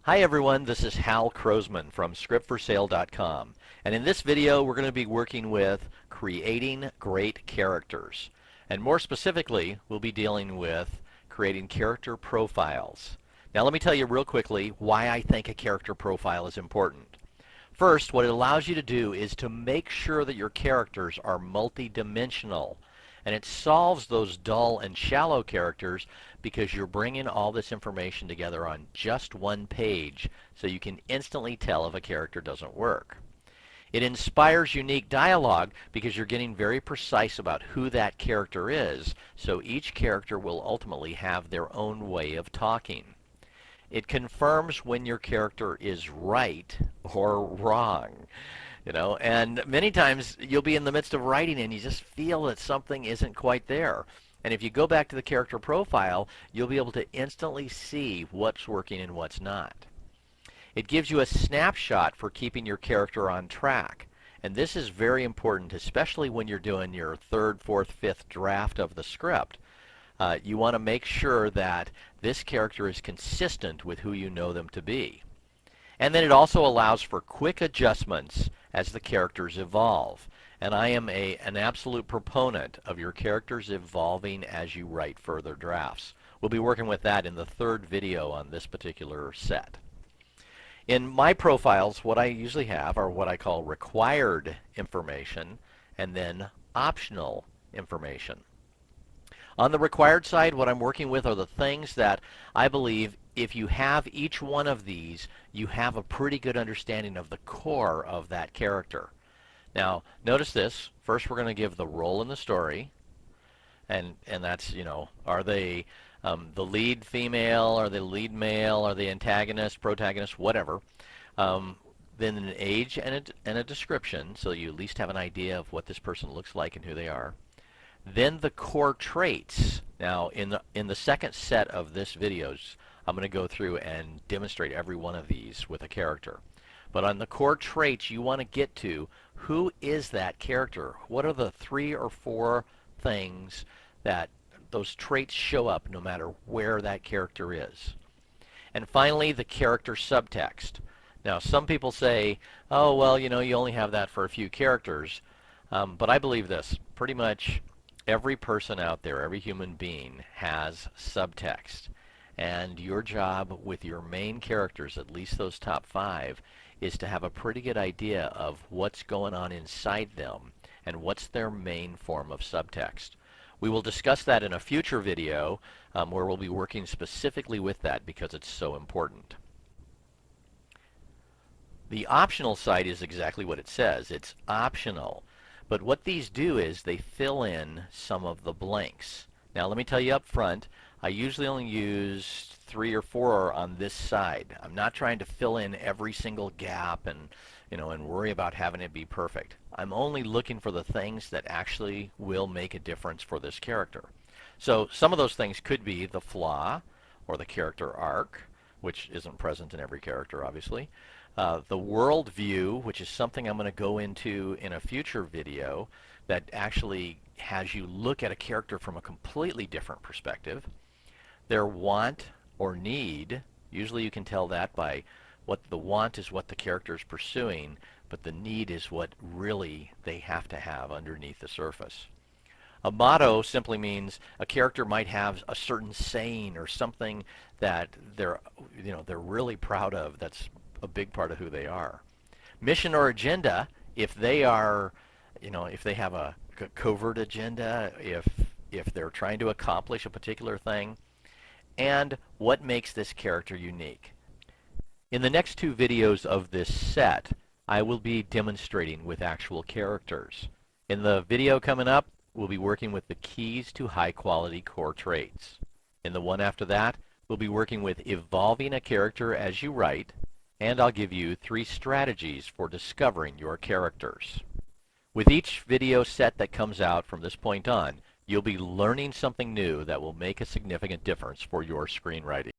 Hi everyone, this is Hal Crozman from scriptforsale.com, and in this video we're going to be working with creating great characters. And more specifically, we'll be dealing with creating character profiles. Now let me tell you real quickly why I think a character profile is important. First, what it allows you to do is to make sure that your characters are multidimensional. And it solves those dull and shallow characters because you're bringing all this information together on just one page so you can instantly tell if a character doesn't work. It inspires unique dialogue because you're getting very precise about who that character is, so each character will ultimately have their own way of talking. It confirms when your character is right or wrong. And many times you'll be in the midst of writing and you just feel that something isn't quite there. And if you go back to the character profile, you'll be able to instantly see what's working and what's not. It gives you a snapshot for keeping your character on track. And this is very important, especially when you're doing your third, fourth, fifth draft of the script. You want to make sure that this character is consistent with who you know them to be. And then it also allows for quick adjustments as the characters evolve. And I am an absolute proponent of your characters evolving as you write further drafts. We'll be working with that in the third video on this particular set. In my profiles, what I usually have are what I call required information and then optional information. On the required side, what I'm working with are the things that I believe if you have each one of these, you have a pretty good understanding of the core of that character. Now, notice this. First, we're going to give the role in the story. And that's, are they the lead female, are they the lead male, are they antagonist, protagonist, whatever. Then an age and a description, so you at least have an idea of what this person looks like and who they are. Then the core traits. Now, in the second set of this videos, I'm going to go through and demonstrate every one of these with a character. But on the core traits, you want to get to who is that character? What are the 3 or 4 things that those traits show up no matter where that character is? And finally, the character subtext. Now, some people say, oh, well, you only have that for a few characters. But I believe this. Pretty much every person out there, every human being has subtext. And your job with your main characters, at least those top 5, is to have a pretty good idea of what's going on inside them and what's their main form of subtext. We will discuss that in a future video where we'll be working specifically with that because it's so important. The optional side is exactly what it says. It's optional. But what these do is they fill in some of the blanks. Now let me tell you up front, I usually only use 3 or 4 on this side. I'm not trying to fill in every single gap and worry about having it be perfect. I'm only looking for the things that actually will make a difference for this character. So some of those things could be the flaw or the character arc, which isn't present in every character obviously. The world view, which is something I'm going to go into in a future video that actually has you look at a character from a completely different perspective. Their want or need, usually you can tell that by what the want is what the character is pursuing, but the need is what really they have to have underneath the surface. A motto simply means a character might have a certain saying or something that they're really proud of. That's a big part of who they are. Mission or agenda, if they are, if they have a covert agenda, if they're trying to accomplish a particular thing, and what makes this character unique. In the next 2 videos of this set, I will be demonstrating with actual characters. In the video coming up, we'll be working with the keys to high-quality core traits. In the one after that, we'll be working with evolving a character as you write, and I'll give you 3 strategies for discovering your characters. With each video set that comes out from this point on, you'll be learning something new that will make a significant difference for your screenwriting.